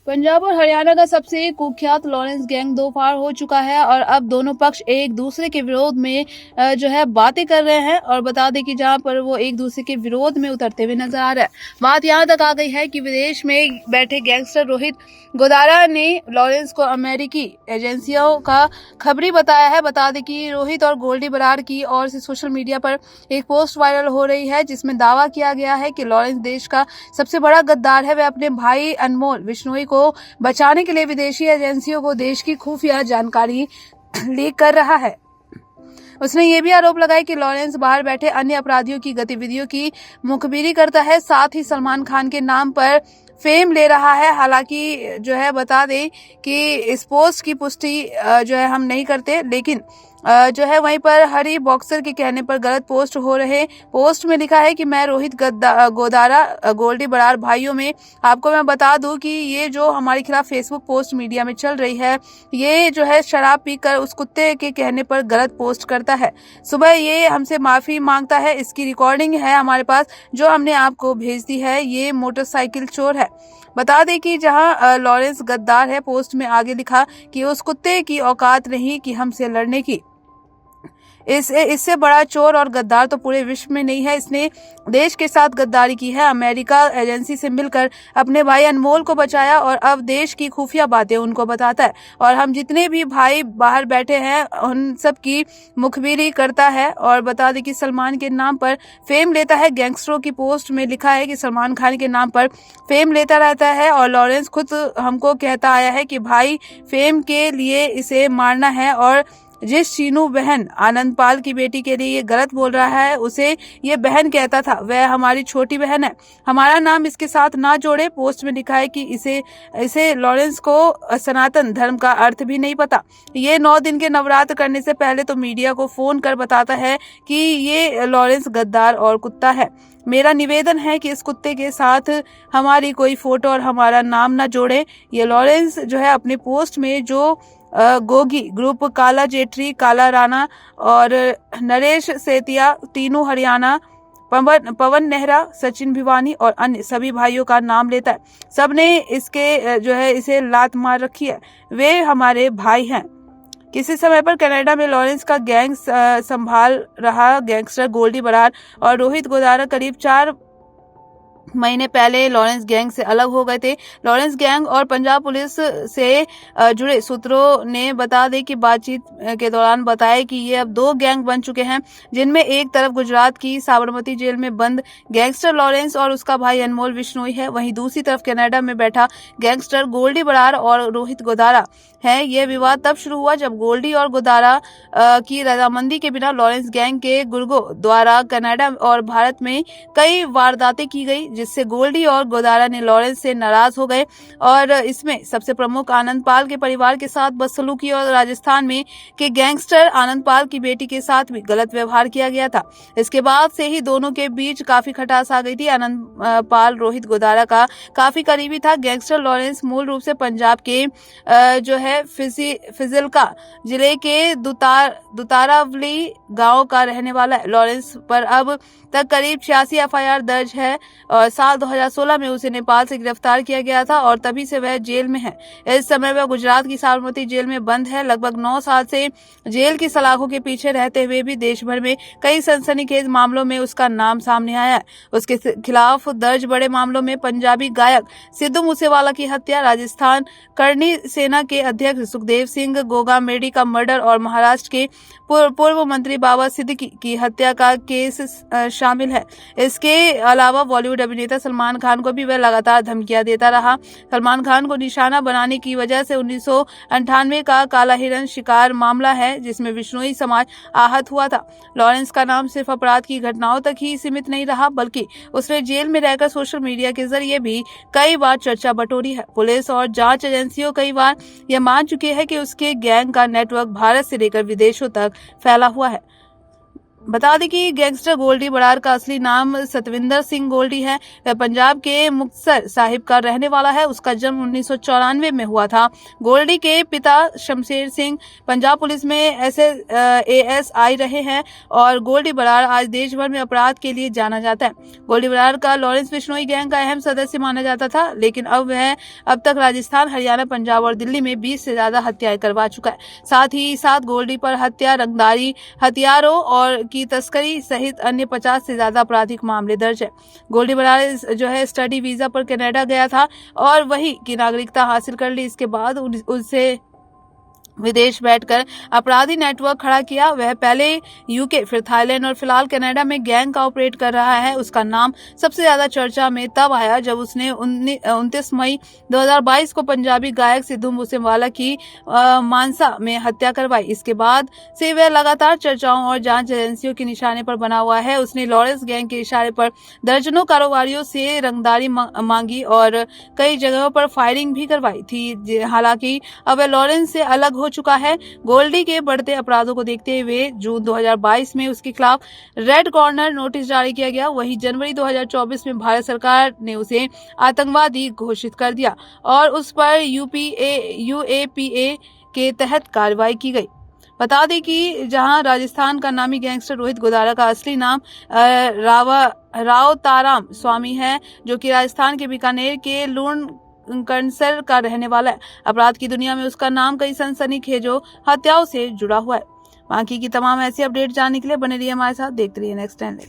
पंजाब और हरियाणा का सबसे कुख्यात लॉरेंस गैंग दो फाड़ हो चुका है और अब दोनों पक्ष एक दूसरे के विरोध में जो है बातें कर रहे हैं। और बता दें कि जहां पर वो एक दूसरे के विरोध में उतरते हुए नजर आ रहा है, बात यहां तक आ गई है कि विदेश में बैठे गैंगस्टर रोहित गोदारा ने लॉरेंस को अमेरिकी एजेंसियों का खबरी बताया है। बता दें कि रोहित और गोल्डी बरार की ओर से सोशल मीडिया पर एक पोस्ट वायरल हो रही है, जिसमें दावा किया गया है कि लॉरेंस देश का सबसे बड़ा गद्दार है। वह अपने भाई अनमोल बिश्नोई को बचाने के लिए विदेशी एजेंसियों को देश की खुफिया जानकारी लीक कर रहा है। उसने ये भी आरोप लगाया कि लॉरेंस बाहर बैठे अन्य अपराधियों की गतिविधियों की मुखबिरी करता है, साथ ही सलमान खान के नाम पर फेम ले रहा है। हालांकि जो है बता दें कि इस पोस्ट की पुष्टि जो है हम नहीं करते, लेकिन जो है वहीं पर हरी बॉक्सर के कहने पर गलत पोस्ट हो रहे। पोस्ट में लिखा है कि मैं रोहित गोदारा गोल्डी बरार भाइयों में आपको मैं बता दूं कि ये जो हमारे खिलाफ फेसबुक पोस्ट मीडिया में चल रही है, ये जो है शराब पीकर उस कुत्ते के कहने पर गलत पोस्ट करता है। सुबह ये हमसे माफी मांगता है, इसकी रिकॉर्डिंग है हमारे पास जो हमने आपको भेज दी है। ये मोटरसाइकिल चोर है। बता दें कि जहां लॉरेंस गद्दार है, पोस्ट में आगे लिखा कि उस कुत्ते की औकात नहीं कि हमसे लड़ने की। इससे बड़ा चोर और गद्दार तो पूरे विश्व में नहीं है। इसने देश के साथ गद्दारी की है, अमेरिका एजेंसी से मिलकर अपने भाई अनमोल को बचाया और अब देश की खुफिया बातें उनको बताता है। और हम जितने भी भाई बाहर बैठे हैं उन सब की मुखबिरी करता है। और बता दें कि सलमान के नाम पर फेम लेता है। गैंगस्टरों की पोस्ट में लिखा है कि सलमान खान के नाम पर फेम लेता रहता है और लॉरेंस खुद हमको कहता आया है कि भाई फेम के लिए इसे मारना है। और जिस चीनू बहन आनंदपाल की बेटी के लिए ये गलत बोल रहा है, उसे ये बहन कहता था, वह हमारी छोटी बहन है, हमारा नाम इसके साथ ना जोड़े। पोस्ट में लिखा है कि इसे लॉरेंस को सनातन धर्म का अर्थ भी नहीं पता। ये 9 दिन के नवरात्र करने से पहले तो मीडिया को फोन कर बताता है कि ये लॉरेंस गद्दार और कुत्ता है। मेरा निवेदन है कि इस कुत्ते के साथ हमारी कोई फोटो और हमारा नाम ना जोड़े। ये लॉरेंस जो है अपने पोस्ट में जो गोगी ग्रुप, काला जेठरी, काला राणा और नरेश सेतिया, तीनों हरियाणा, पवन नेहरा, सचिन भिवानी और अन्य सभी भाइयों का नाम लेता है। सबने इसके जो है इसे लात मार रखी है। वे हमारे भाई हैं। किसी समय पर कनाडा में लॉरेंस का गैंग संभाल रहा गैंगस्टर गोल्डी बरार और रोहित गोदारा करीब 4 महीने पहले लॉरेंस गैंग से अलग हो गए थे। लॉरेंस गैंग और पंजाब पुलिस से जुड़े सूत्रों ने बता दें कि बातचीत के दौरान बताया कि ये अब 2 गैंग बन चुके हैं, जिनमें एक तरफ गुजरात की साबरमती जेल में बंद गैंगस्टर लॉरेंस और उसका भाई अनमोल बिश्नोई है, वहीं दूसरी तरफ कनाडा में बैठा गैंगस्टर गोल्डी बरार और रोहित गोदारा है। यह विवाद तब शुरू हुआ जब गोल्डी और गोदारा की रजामंदी के बिना लॉरेंस गैंग के गुर्गों द्वारा कनाडा और भारत में कई वारदातें की गई, जिससे गोल्डी और गोदारा ने लॉरेंस से नाराज हो गए। और इसमें सबसे प्रमुख आनंदपाल के परिवार के साथ बदसलूकी और राजस्थान में के गैंगस्टर आनंदपाल की बेटी के साथ भी गलत व्यवहार किया गया था। इसके बाद से ही दोनों के बीच काफी खटास आ गई थी। आनंदपाल रोहित गोदारा का काफी करीबी था। गैंगस्टर लॉरेंस मूल रूप से पंजाब के जो है फिजिल्का जिले के दुतारावली गांव का रहने वाला है। लॉरेंस पर अब तक करीब 86 एफआईआर दर्ज है और साल 2016 में उसे नेपाल से गिरफ्तार किया गया था और तभी से वह जेल में है। इस समय वह गुजरात की साबरमती जेल में बंद है। लगभग 9 साल से जेल की सलाखों के पीछे रहते हुए भी देश भर में कई सनसनीखेज मामलों में उसका नाम सामने आया है। उसके खिलाफ दर्ज बड़े मामलों में पंजाबी गायक सिद्धू मूसेवाला की हत्या, राजस्थान करनी सेना के अध्यक्ष सुखदेव सिंह गोगामेडी का मर्डर और महाराष्ट्र के पूर्व मंत्री बाबा सिद्दीकी की हत्या का केस शामिल है। इसके अलावा बॉलीवुड अभिनेता सलमान खान को भी वह लगातार धमकियां देता रहा। सलमान खान को निशाना बनाने की वजह से 1998 का काला हिरण शिकार मामला है, जिसमें बिश्नोई समाज आहत हुआ था। लॉरेंस का नाम सिर्फ अपराध की घटनाओं तक ही सीमित नहीं रहा, बल्कि उसने जेल में रहकर सोशल मीडिया के जरिए भी कई बार चर्चा बटोरी है। पुलिस और जांच एजेंसियों कई बार यह मान चुकी है कि उसके गैंग का नेटवर्क भारत से लेकर विदेशों तक फैला हुआ है। बता दें कि गैंगस्टर गोल्डी बरार का असली नाम सतविंदर सिंह गोल्डी है। वह पंजाब के मुक्तसर साहिब का रहने वाला है। उसका जन्म 1994 में हुआ था। गोल्डी के पिता शमशेर सिंह पंजाब पुलिस में ASI रहे हैं और गोल्डी बरार आज देश भर में अपराध के लिए जाना जाता है। गोल्डी बरार का लॉरेंस बिश्नोई गैंग का अहम सदस्य माना जाता था, लेकिन अब तक राजस्थान, हरियाणा, पंजाब और दिल्ली में 20 से ज्यादा हत्याएं करवा चुका है। साथ ही साथ गोल्डी पर हत्या, रंगदारी, हथियारों और की तस्करी सहित अन्य 50 से ज्यादा आपराधिक मामले दर्ज है। गोल्डी बरार स्टडी वीजा पर कनाडा गया था और वहीं की नागरिकता हासिल कर ली। इसके बाद उससे विदेश बैठकर अपराधी नेटवर्क खड़ा किया। वह पहले UK, फिर थाईलैंड और फिलहाल कनाडा में गैंग का ऑपरेट कर रहा है। उसका नाम सबसे ज्यादा चर्चा में तब आया जब उसने 29 मई 2022 को पंजाबी गायक सिद्धू मूसेवाला की मानसा में हत्या करवाई। इसके बाद से वह लगातार चर्चाओं और जांच एजेंसियों के निशाने पर बना हुआ है। उसने लॉरेंस गैंग के इशारे पर दर्जनों कारोबारियों से रंगदारी मांगी और कई जगहों पर फायरिंग भी करवाई थी। हालांकि अब वह लॉरेंस से अलग हो चुका है। गोल्डी के बढ़ते अपराधों को देखते हुए जून 2022 में उसके खिलाफ रेड कॉर्नर नोटिस जारी किया गया। वहीं जनवरी 2024 में भारत सरकार ने उसे आतंकवादी घोषित कर दिया और उस पर UAPA के तहत कार्रवाई की गई। बता दें कि जहां राजस्थान का नामी गैंगस्टर रोहित गोदारा का असली नाम राव ताराम स्वामी है, जो कि राजस्थान के बीकानेर के लूण कंसर का रहने वाला है। अपराध की दुनिया में उसका नाम कई सनसनीखेजों हत्याओं से जुड़ा हुआ है। बाकी की तमाम ऐसी अपडेट जानने के लिए बने रहिए हमारे साथ, देखते रहिए नेक्स्ट टाइम।